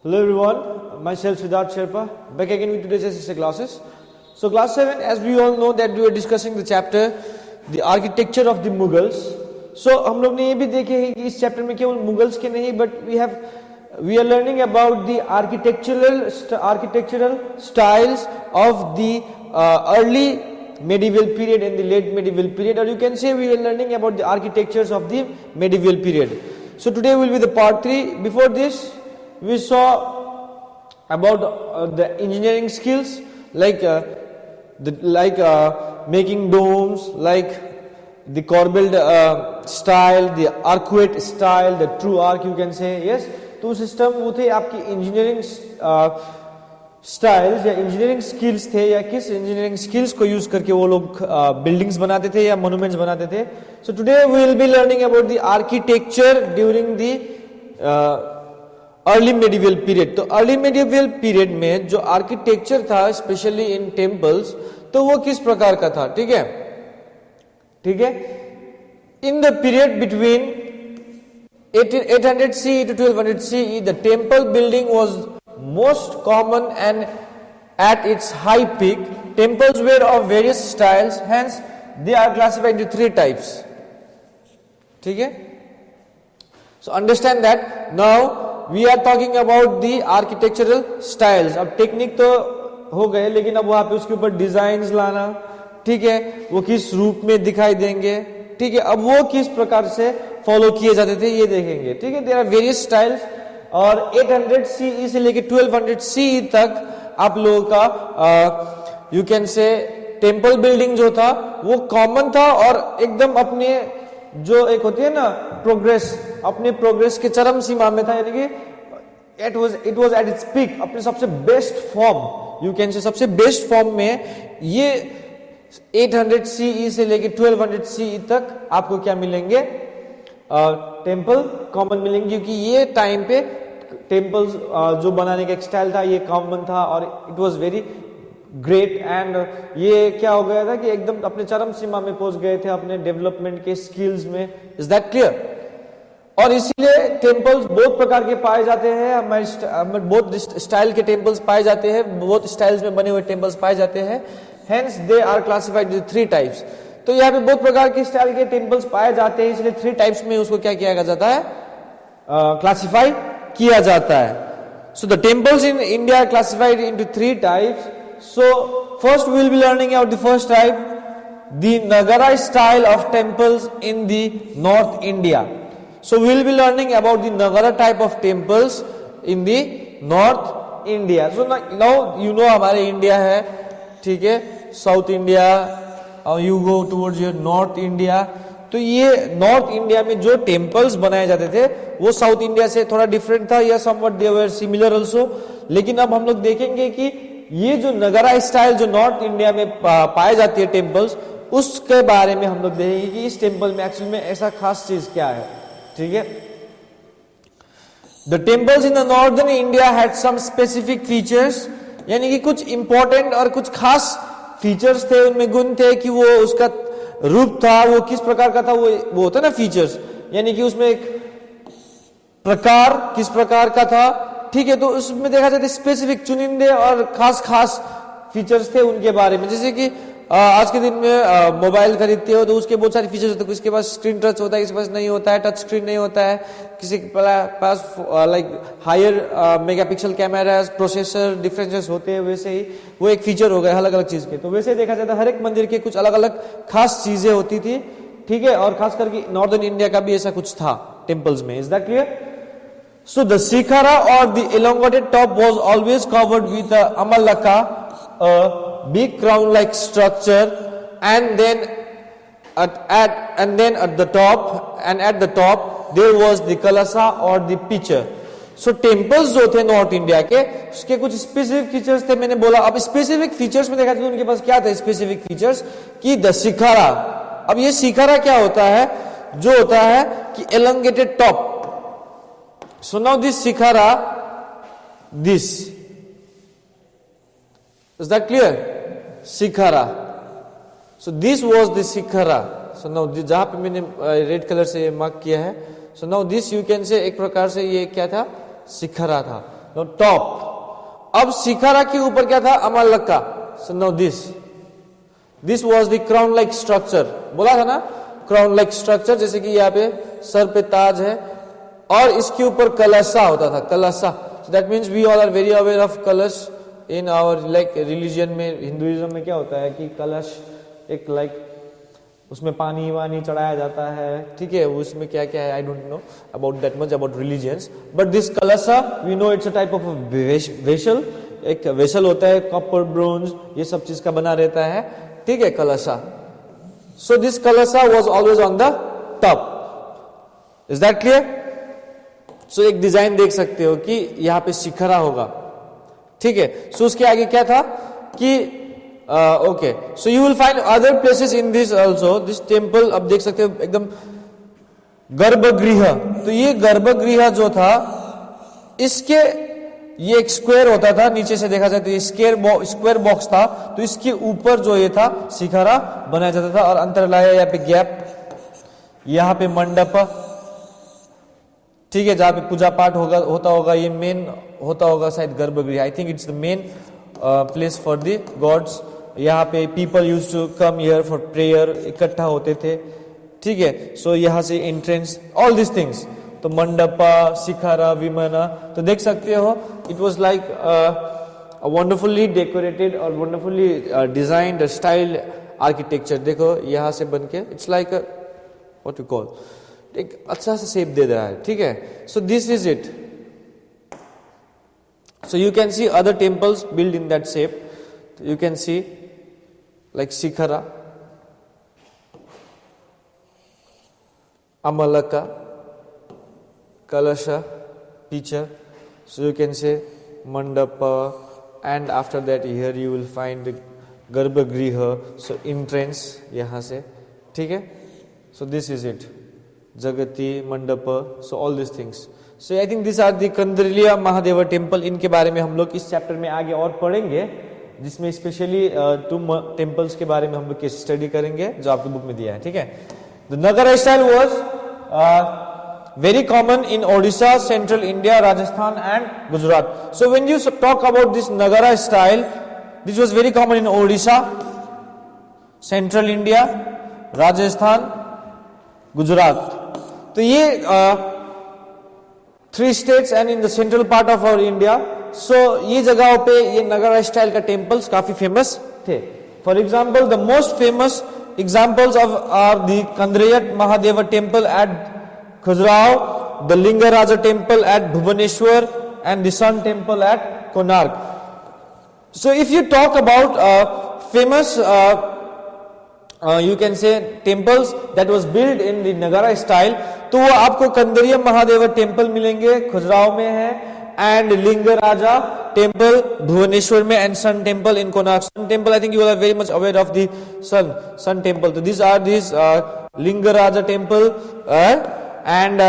Hello everyone, myself Siddharth Sherpa, back again with today's SSA classes. So class 7, as we all know that we are discussing the chapter, the architecture of the Mughals. So हम लोग ने ये भी देखे हैं कि इस chapter में केवल मुगल्स के नहीं, but we are learning about the architectural styles of the early medieval period and the late medieval period, or you can say we are learning about the architectures of the medieval period. So today will be the part 3. Before this, we saw about the engineering skills like making domes, like the corbelled style, the arcuate style, the true arc you can say. Yes, तो system वो थे आपकी engineering styles या engineering skills थे, या किस engineering skills को use करके वो लोग बिल्डिंग्स बनाते थे या मोन्यूमेंट्स बनाते थे. So today we will be learning about the architecture during the early medieval period. तो अर्ली मेडिवल पीरियड में जो आर्किटेक्चर था स्पेशली इन टेम्पल्स, तो वो किस प्रकार का था. ठीक है, ठीक है. In the period between 800 CE to 1200 CE, the temple building was most common, and at its high peak, temples were of various styles. Hence, they are classified into 3 types. ठीक है. So understand that now we are talking about the architectural styles. अब technique तो हो गए, लेकिन अब वहां पे उसके ऊपर डिजाइन्स लाना, ठीक है, वो किस रूप में दिखाई देंगे, ठीक है, अब वो किस प्रकार से फॉलो किए जाते थे ये देखेंगे. ठीक है. देयर आर वेरियस स्टाइल्स, और 800 CE से लेके 1200 CE तक आप लोगों का you can say temple building जो था वो कॉमन था, और एकदम अपने जो एक होती है ना प्रोग्रेस, अपने प्रोग्रेस के चरम सीमा में था, यानी कि it was at its peak, अपने सबसे best form you can say, सबसे बेस्ट फॉर्म में ये 800 CE से लेके 1200 CE तक आपको क्या मिलेंगे, टेम्पल कॉमन मिलेंगे, क्योंकि ये टाइम पे टेम्पल्स जो बनाने का एक स्टाइल था ये कॉमन था, और it was very great. And ये क्या हो गया था कि एकदम अपने चरम सीमा में पहुंच गए थे अपने डेवलपमेंट के स्किल्स में. Is that clear. और इसीलिए टेम्पल्स बहुत प्रकार के पाए जाते हैं, हमारे बहुत स्टाइल के टेम्पल्स पाए जाते हैं, बहुत स्टाइल्स में बने हुए टेम्पल्स पाए जाते हैं. Hence they are classified with 3 types. तो यहाँ पे बहुत प्रकार के स्टाइल के टेम्पल्स पाए जाते हैं, इसलिए 3 टाइप्स में उसको क्या किया जाता है, क्लासिफाई किया जाता है. So the temples in India are classified into 3 types. So first we will be learning about the first type, the Nagara style of temples in the north India. So we will be learning about the Nagara type of temples in the north India. So now you know हमारे India है, ठीक है, south India, you go towards your north India. तो ये north India में जो temples बनाए जाते थे वो साउथ इंडिया से थोड़ा डिफरेंट था, या समवट दे वर सिमिलर आल्सो. लेकिन अब हम लोग देखेंगे कि ये जो नगरा स्टाइल जो नॉर्थ इंडिया में पाए जाती है टेम्पल्स, उसके बारे में हम लोग देखेंगे कि इस टेम्पल में एक्चुअली में ऐसा खास चीज क्या है. ठीक है. The temples in the northern India had some specific features, यानी कि कुछ इंपॉर्टेंट और कुछ खास फीचर्स थे, उनमें गुण थे कि वो उसका रूप था वो किस प्रकार का था, वो होता ना फीचर्स, यानी कि उसमें एक प्रकार किस प्रकार का था. ठीक है. तो उसमें देखा जाता है स्पेसिफिक चुनिंदे और खास खास फीचर्स थे उनके बारे में. जैसे कि आज के दिन में मोबाइल खरीदते हो तो उसके बहुत सारे फीचर्स होते हैं. किसी के पास स्क्रीन टच होता है, किसी के पास नहीं होता है, टच स्क्रीन नहीं होता है, किसी के पास like higher megapixel camera, processor differences होते हैं. वैसे ही वो एक फीचर हो गया अलग अलग चीज के. तो वैसे देखा जाता है हर एक मंदिर के कुछ अलग अलग खास चीजें होती थी. ठीक है. और खास करके नॉर्दर्न इंडिया का भी ऐसा कुछ था टेम्पल्स में. Is that clear. So the shikhara और the elongated top was always covered with a amalaka, a big crown-like structure, and then at the top there was the kalasa or the pitcher. So temples जो थे north India के, उसके कुछ specific features थे. मैंने बोला अब specific features में देखा तो उनके पास क्या था स्पेसिफिक फीचर्स कि द शिखरा. अब ये शिखरा क्या होता है, जो होता है कि elongated top. So now this shikhara, this, is that clear? Shikhara. So this was the shikhara. So now जहां पे मैंने रेड कलर से मार्क किया है, so now this you can say एक प्रकार से ये क्या था, शिखरा था. टॉप। अब शिखरा के ऊपर क्या था? Amalaka. So now this was the crown like structure, बोला था ना क्राउन लाइक स्ट्रक्चर, जैसे कि यहाँ पे सर पे ताज है और इसके ऊपर कलशा होता था, कलशा। So that means we all are very aware of kalash in our like religion में। हिंदुइज्म में क्या होता है कि कलश एक लाइक उसमें पानी वानी चढ़ाया जाता है, ठीक है, उसमें क्या क्या है I don't know about that much about religions, but this kalasha we know it's a type of vessel. एक वेसल होता है, कॉपर ब्रोंज ये सब चीज का बना रहता है, ठीक है, kalasha. So this kalasha was always on the top. Is that clear? So एक डिजाइन देख सकते हो कि यहाँ पे शिखरा होगा, ठीक है। सो उसके आगे क्या था कि okay, so you will find other places in this also, this temple. अब देख सकते हो एकदम गर्भगृह। तो ये गर्भगृह जो था, इसके ये एक स्क्वायर होता था, नीचे से देखा जाए तो ये स्क्वायर बॉक्स था, तो इसके ऊपर जो ये था शिखरा बनाया जाता था। और अंतरलाय यहाँ पे गैप, यहाँ पे मंडप, ठीक है, जहां पे पूजा पाठ होता होगा, ये मेन होता होगा शायद गर्भगृह। I think it's the main place for the gods. यहाँ पे people use to come here for prayer, इकट्ठा होते थे, ठीक है। सो यहाँ से एंट्रेंस, ऑल दिस थिंग्स। तो मंडपा, शिखरा, विमाना, तो देख सकते हो it was like wonderfully decorated और वंडरफुली डिजाइन्ड स्टाइल आर्किटेक्चर। देखो यहाँ से बन के it's like what you call, एक अच्छा सा शेप दे रहा है, ठीक है। So this is it. So you can C other temples build in that shape. You can see like Shikhara, Amalaka, Kalasha, teacher. So you can say Mandapa, and after that here you will find the Garbhagriha, so entrance यहाँ से, ठीक है। So this is it, Jagati, Mandapa, so all these things. So I think these are the Kandariya Mahadeva temple. इनके बारे में हम लोग इस चैप्टर में आगे और पढ़ेंगे, जिसमें स्पेशली 2 टेम्पल्स के बारे में हम लोग केस स्टडी करेंगे जो आपकी बुक में दिया है, ठीक है। The Nagara style was very common in Odisha, central India, Rajasthan and Gujarat. So when you talk about this Nagara style, this was very common in Odisha, central India, Rajasthan, Gujarat. तो ये 3 states and in the central part of our India. So ये जगहों पे ये Nagara style का temples काफी famous थे। For example the most famous examples of are the Kandariya Mahadev temple at Khajuraho, the Lingaraja temple at Bhubaneswar and the sun temple at Konark. So if you talk about famous you can say temples that was built in the Nagara style, तो वो आपको Kandariya Mahadev temple मिलेंगे, खजुराहो में है, and लिंगराजा temple Bhubaneswar में, and sun temple in Konark. Sun temple I think you are very much aware of the sun temple. तो this are this Lingaraja temple and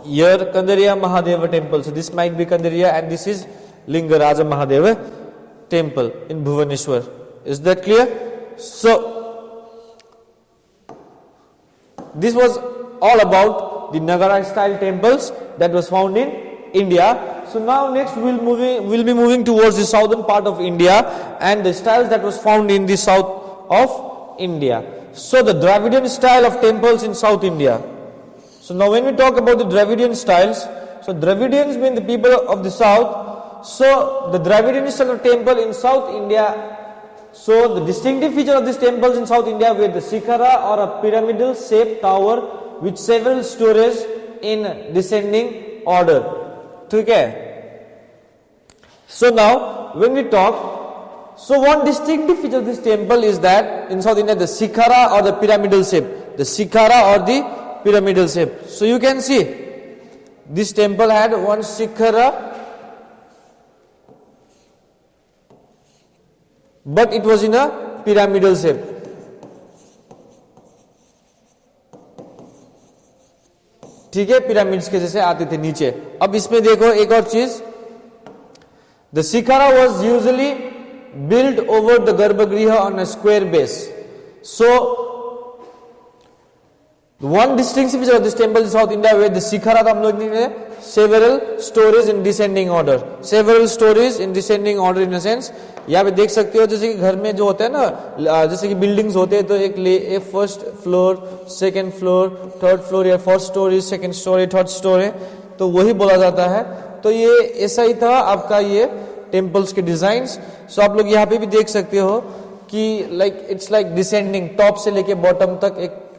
here Kandariya Mahadeva temple. So this might be Kandariya and this is Lingaraja Mahadeva temple in Bhubaneswar. Is that clear? So this was all about the Nagara style temples that was found in India. So now next we'll be moving towards the southern part of India and the styles that was found in the south of India. So the Dravidian style of temples in South India. So now when we talk about the Dravidian styles, so Dravidians mean the people of the south. So the Dravidian style of temple in South India. So the distinctive feature of these temples in South India were the Shikhara or a pyramidal shaped tower with several stories in descending order. Okay. So now when we talk, so one distinctive feature of this temple is that in South India the Shikhara or the pyramidal shape, the Shikhara or the pyramidal shape. So you can see this temple had one Shikhara, but it was in a pyramidal shape. ठीक है, pyramids के जैसे आते थे नीचे। अब इसमें देखो एक और चीज, the shikhara was usually build over the garbhagriha on a square base. So one distinctive feature of this temple in south India way the shikhara, तो हम लोग ने several stories in descending order. Several stories in descending order in a sense. यहाँ पे देख सकते हो जैसे कि घर में जो होता है ना, जैसे कि बिल्डिंग्स होते हैं तो एक first floor, second floor, third floor या first storey, second storey, third storey, तो वही बोला जाता है. तो ये ऐसा ही था आपका ये टेम्पल्स के डिजाइन्स. सो आप लोग यहाँ पे भी देख सकते हो कि like it's like descending, top से लेके बॉटम तक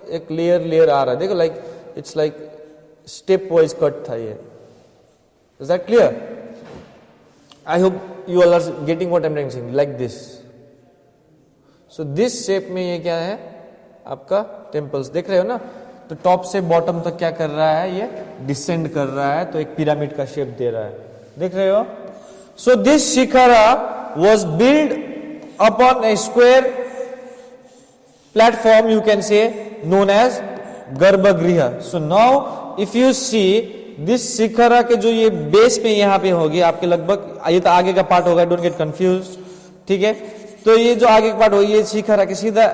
एक लेयर आ रहा है. देखो like it's like stepwise cut था ये. Is that clear? I hope you all are getting what I am trying to say, like this. So this shape में ये क्या है आपका टेम्पल्स, देख रहे हो ना. तो टॉप से बॉटम तक क्या कर रहा है, ये डिसेंड कर रहा है, तो एक पिरामिड का शेप दे रहा है. देख रहे हो. So this shikhara was build upon A square platform, you can say, known as गर्भगृह. So now if you see this shikhara के जो ये बेस पे यहाँ पे होगी आपके लगभग, ये तो आगे का पार्ट होगा, डोंट गेट कंफ्यूज, ठीक है. तो ये जो आगे का पार्ट होगी ये शिखरा के सीधा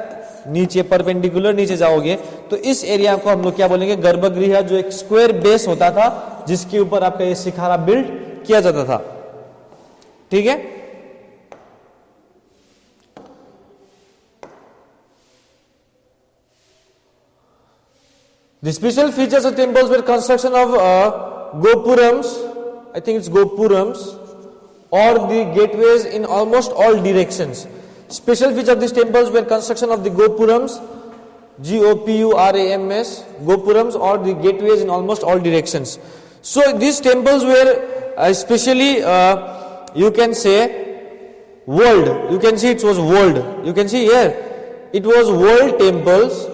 नीचे परपेंडिकुलर नीचे जाओगे तो इस एरिया को हम लोग क्या बोलेंगे, गर्भगृह, जो एक स्क्वायर बेस होता था जिसके ऊपर आपका ये शिखरा बिल्ड किया जाता था. ठीक है. The special features of temples were construction of gopurams, I think it's gopurams, or the gateways in almost all directions. Special feature of these temples were construction of the gopurams, Gopurams, gopurams, or the gateways in almost all directions. So these temples were especially, you can say, walled. You can see it was walled. You can see here, it was walled temples.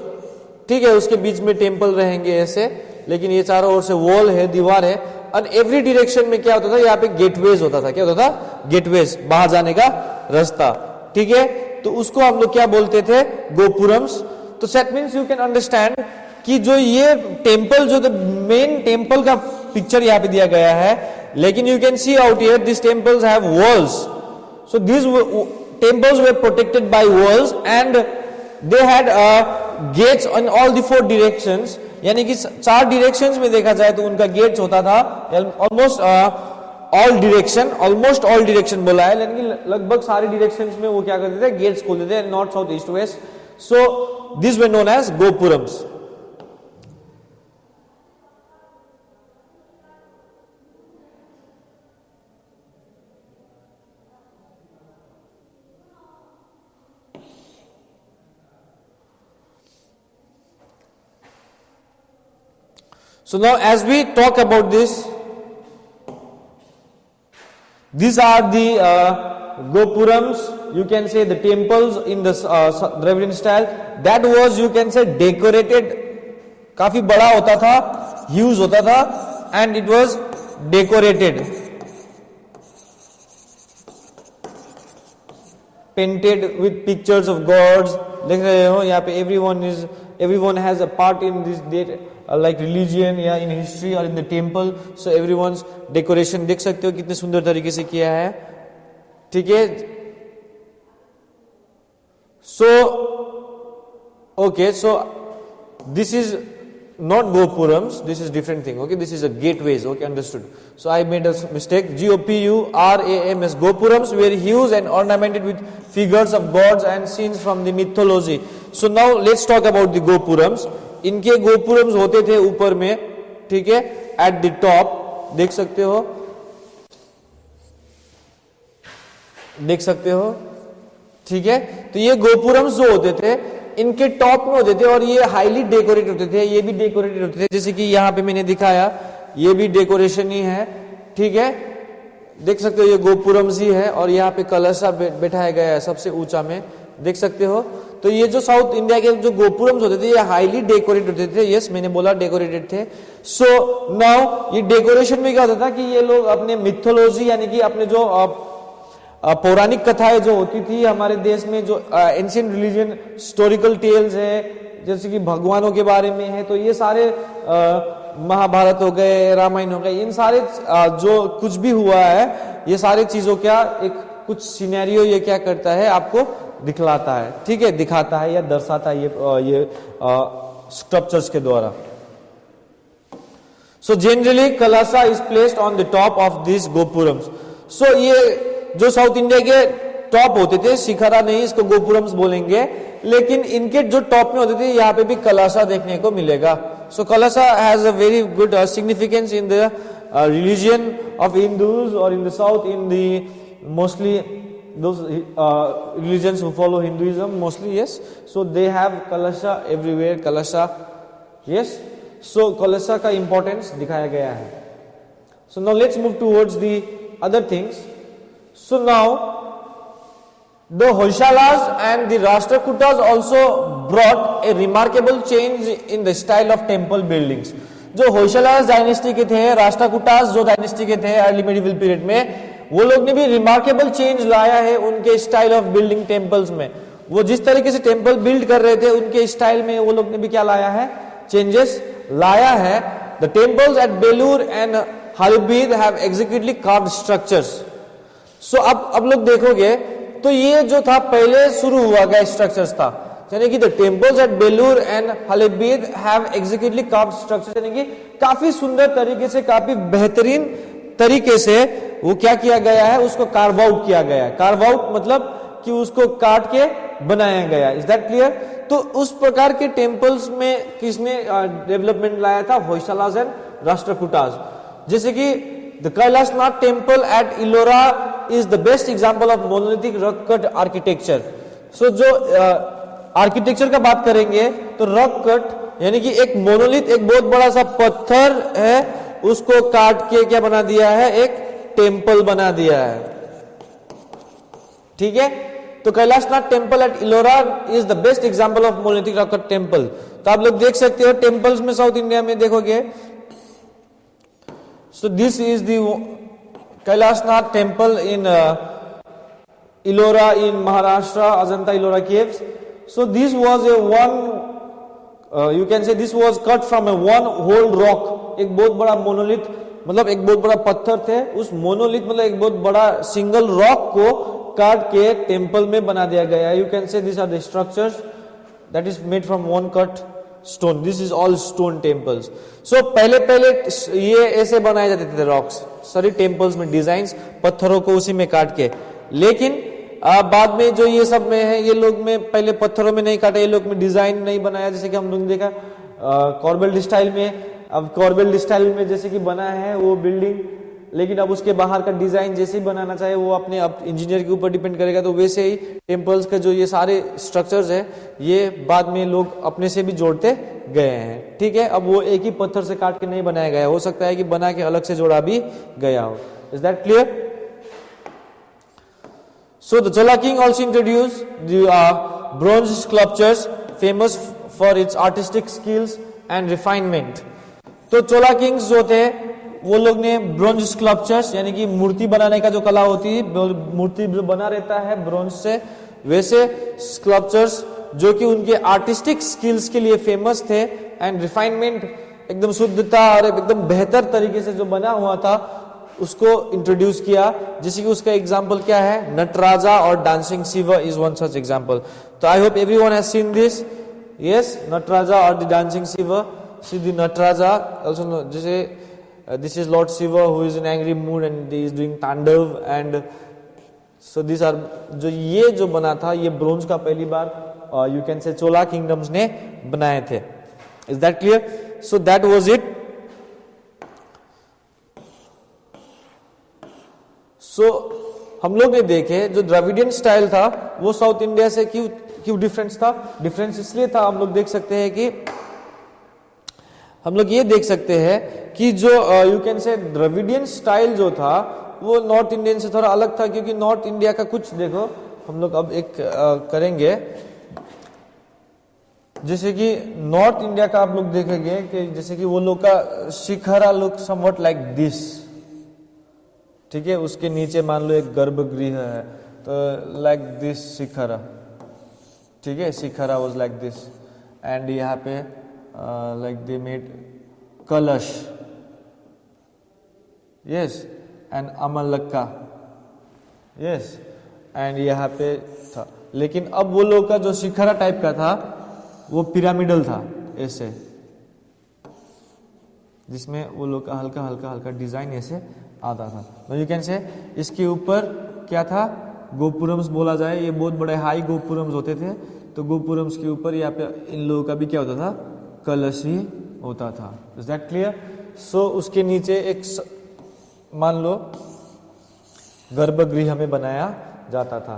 ठीक है. उसके बीच में temple रहेंगे ऐसे, लेकिन ये चारों ओर से वॉल है, दीवार है. और एवरी डायरेक्शन में क्या होता था, यहाँ पे गेटवेज होता था. क्या होता था? गेटवेज, बाहर जाने का रास्ता. ठीक है. तो उसको हम लोग क्या बोलते थे, गोपुरम्स. तो that means you can understand कि जो ये टेम्पल, जो मेन टेम्पल का पिक्चर यहाँ पे दिया गया है, लेकिन you can see out here this temples have walls. So this temples were protected by walls and they had gates on all the 4 directions. यानी कि 4 डायरेक्शंस में देखा जाए तो उनका गेट्स होता था. ऑलमोस्ट ऑल डायरेक्शन बोला है, लेकिन लगभग सारे डायरेक्शंस में वो क्या करते थे, गेट्स खोलते थे, north, south, east, west. So this were known as gopurams. So now as we talk about this, these are the gopurams, you can say the temples in the Dravidian style. That was, you can say, decorated. काफी बड़ा होता था, huge होता था, and it was decorated, painted with pictures of gods. देख रहे हो यहाँ पे everyone has a part in this like religion या in history or in the temple. So everyone's decoration देख सकते हो कितने सुंदर तरीके से किया है. ठीक है. So okay, so this is not gopurams, this is different thing. Okay, this is a gateways. Okay, understood. So I made a mistake. Gopurams, gopurams were huge and ornamented with figures of gods and scenes from the mythology. So now let's talk about the gopurams. इनके गोपुरम्स होते थे ऊपर में. ठीक है. At the top देख सकते हो, देख सकते हो. ठीक है. तो ये गोपुरम्स जो होते थे इनके टॉप में होते थे और ये हाईली डेकोरेटेड होते थे. ये भी डेकोरेटेड होते थे, जैसे कि यहाँ पे मैंने दिखाया, ये भी डेकोरेशन ही है. ठीक है. देख सकते हो ये गोपुरम्स ही है और यहाँ पे कलशा बैठाया गया है सबसे ऊंचा में. देख सकते हो. तो ये जो साउथ इंडिया के जो गोपुरम्स होते थे ये हाईली डेकोरेटेड होते थे. यस, मैंने बोला डेकोरेटेड थे. सो नाउ ये डेकोरेशन में क्या होता था कि ये लोग अपने मिथोलॉजी यानी कि अपने जो पौराणिक कथाएं जो होती थी हमारे देश में, जो एंशिएंट रिलीजन हिस्टोरिकल टेल्स है, जैसे कि भगवानों के बारे में है, तो ये सारे महाभारत हो गए, रामायण हो गए, इन सारे जो कुछ भी हुआ है ये सारे चीजों क्या एक कुछ सिनेरियो ये क्या करता है आपको दिखलाता है. ठीक है. दिखाता है या दर्शाता है ये स्ट्रक्चर्स के द्वारा. So generally Kalasa is placed on the top of these gopurams. So ये जो साउथ इंडिया के टॉप होते थे, शिखरा नहीं, इसको गोपुरम्स बोलेंगे, लेकिन इनके जो टॉप में होते थे यहाँ पे भी कलशा देखने को मिलेगा. So Kalasa has a very good significance in the religion of Hindus, or in the south, in the mostly those religions who follow Hinduism mostly, yes. So they have Kalasha everywhere, Kalasha, yes. So Kalasha का importance दिखाया गया है. So now let's move towards the other things. So now the Hoysalas and the Rashtrakutas also brought a remarkable change in the style of temple buildings. जो होयसालास dynasty के थे, राष्ट्रकूटास जो dynasty के थे अर्ली मेडिवल पीरियड में, वो लोग ने भी रिमार्केबल चेंज लाया है उनके स्टाइल ऑफ बिल्डिंग टेम्पल्स में. वो जिस तरीके से टेम्पल बिल्ड कर रहे थे उनके स्टाइल में वो लोग ने भी क्या लाया है, चेंजेस लाया है. The temples at Belur and Halebid have executively carved structures. So अब लोग देखोगे तो ये जो था पहले शुरू हुआ गया स्ट्रक्चर्स था, यानी कि the temples at Belur and Halebid have executively carved structures, यानी कि काफी सुंदर तरीके से, काफी बेहतरीन तरीके से वो क्या किया गया है, उसको कार्व आउट किया गया है. कार्व आउट मतलब कि उसको काट के बनाया गया. Is that clear? तो उस प्रकार के टेम्पल्स में किसने डेवलपमेंट लाया था? होयसालास एंड राष्ट्रकूटास. जैसे कि the Kailashnath temple at Ellora is the best example of monolithic rock cut architecture. So जो आर्किटेक्चर का बात करेंगे तो रॉक कट यानी कि एक मोनोलिथ, एक बहुत बड़ा सा पत्थर है, उसको काट के क्या बना दिया है, एक टेम्पल बना दिया है. ठीक है, तो Kailashnath temple at Ellora is the best example of monolithic rock cut temple. तो आप लोग देख सकते हो टेम्पल्स में साउथ इंडिया में देखोगे. So this is the Kailashnath temple in Ellora in Maharashtra, Ajanta Ellora caves. So this was a you can say this was cut from a one whole rock. एक बहुत बड़ा monolith, मतलब एक बहुत बड़ा पत्थर थे, उस monolith मतलब एक बहुत बड़ा single rock को काट के टेम्पल में बना दिया गया. You can say these are the structures that is made from one cut stone. This is all stone temples. So पहले ये ऐसे बनाए जाते थे रॉक्स, सॉरी टेम्पल्स में डिजाइन्स, पत्थरों को उसी में काट के. लेकिन बाद में जो ये सब में है, ये लोग में पहले पत्थरों में नहीं काटा, ये लोग में डिजाइन नहीं बनाया. जैसे कि हम लोग ने देखा कॉर्बेल्ट स्टाइल में, अब कॉर्बेल्ट स्टाइल में जैसे कि बना है वो बिल्डिंग, लेकिन अब उसके बाहर का डिजाइन जैसे ही बनाना चाहे वो अपने अब इंजीनियर के ऊपर डिपेंड करेगा. तो वैसे ही टेम्पल्स का जो ये सारे स्ट्रक्चर्स है ये बाद में लोग अपने से भी जोड़ते गए हैं. ठीक है, अब वो एक ही पत्थर से काट के नहीं बनाया गया, हो सकता है कि बना के अलग से जोड़ा भी गया हो. Is that clear? So the Chola king also introduce the bronze sculptures famous for its artistic skills and refinement. तो चोला किंग्स जो थे वो लोग ने ब्रोंज स्कल्पचर्स यानी कि मूर्ति बनाने का जो कला होती है, मूर्ति जो बना रहता है ब्रोंज से, वैसे स्कल्पचर्स जो कि उनके आर्टिस्टिक स्किल्स के लिए फेमस थे, एंड रिफाइनमेंट एकदम शुद्धता और एकदम बेहतर तरीके से जो बना हुआ था उसको इंट्रोड्यूस किया. जैसे कि उसका एग्जांपल क्या है, नटराजा और dancing Shiva is one such example. तो I hope everyone has seen this. Yes, Nataraja और the dancing Shiva. See the Nataraja also, जैसे this is Lord Shiva who is in angry mood and he is doing तांडव, and so these are जो ये जो बना था ये ब्रोंज का पहली बार you can say Chola kingdoms ने बनाए थे. Is that clear? So that was it. So हम लोग ने देखे जो द्रविडियन स्टाइल था वो साउथ इंडिया से क्यों डिफरेंस था. डिफरेंस इसलिए था, हम लोग देख सकते हैं कि हम लोग ये देख सकते हैं कि जो you can say Dravidian style जो था वो नॉर्थ इंडियन से थोड़ा अलग था, क्योंकि नॉर्थ इंडिया का कुछ देखो हम लोग अब एक करेंगे. जैसे कि नॉर्थ इंडिया का आप लोग देखेंगे कि जैसे कि वो लोग का shikhara look somewhat like this. ठीक है, उसके नीचे मान लो एक गर्भगृह है, तो लाइक दिस शिखरा. ठीक है, shikhara was like this, and यहाँ पे like they made Kalash, yes, and Amalakka, yes, and यहाँ पे था. लेकिन अब वो लोग का जो शिखरा टाइप का था वो पिरामिडल था ऐसे. जिसमें वो लोग का हल्का हल्का हल्का डिजाइन ऐसे आता था। यू कैन से इसके ऊपर क्या था, गोपुरम्स बोला जाए, ये बहुत बड़े हाई गोपुरम्स होते थे। तो गोपुरम्स के ऊपर यहाँ पे इन लोगों का भी क्या होता था, कलश ही होता था। Is that clear? सो उसके नीचे एक मान लो गर्भगृह में बनाया जाता था।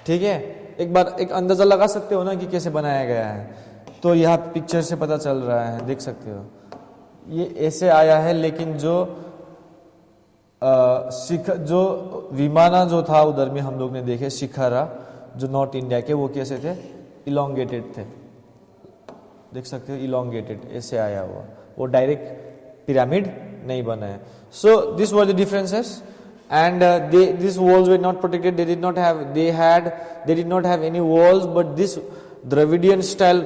ठीक है, एक बार एक अंदाजा लगा सकते हो ना कि कैसे बनाया गया है? तो यहाँ पिक्चर से पता चल रहा है, देख सकते हो ये ऐसे आया है। लेकिन जो जो विमाना जो था उधर में हम लोग ने देखे शिखरा जो नॉर्थ इंडिया के, वो कैसे थे, इलोंगेटेड थे। देख सकते हो इलोंगेटेड ऐसे आया हुआ, वो डायरेक्ट पिरामिड नहीं बना है। सो this were the differences and these walls were not protected. They did not have any walls, but this Dravidian style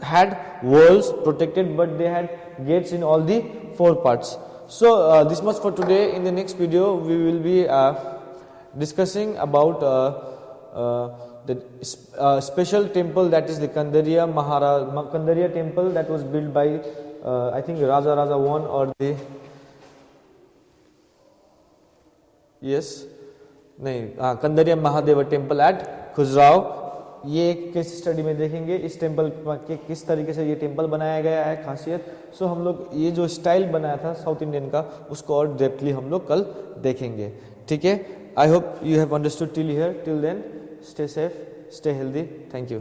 had walls protected, but they had gates in all the 4 parts. So this much for today. In the next video we will be discussing about the special temple, that is the Kandariya temple that was built by I think Raja I or the Kandariya Mahadev temple at Khajuraho. ये एक case study में देखेंगे इस temple के किस तरीके से ये टेम्पल बनाया गया है, खासियत। सो हम लोग ये जो स्टाइल बनाया था साउथ इंडियन का, उसको और डेप्थली हम लोग कल देखेंगे। ठीक है, I hope you have understood till here. Till then stay safe, stay healthy, thank you.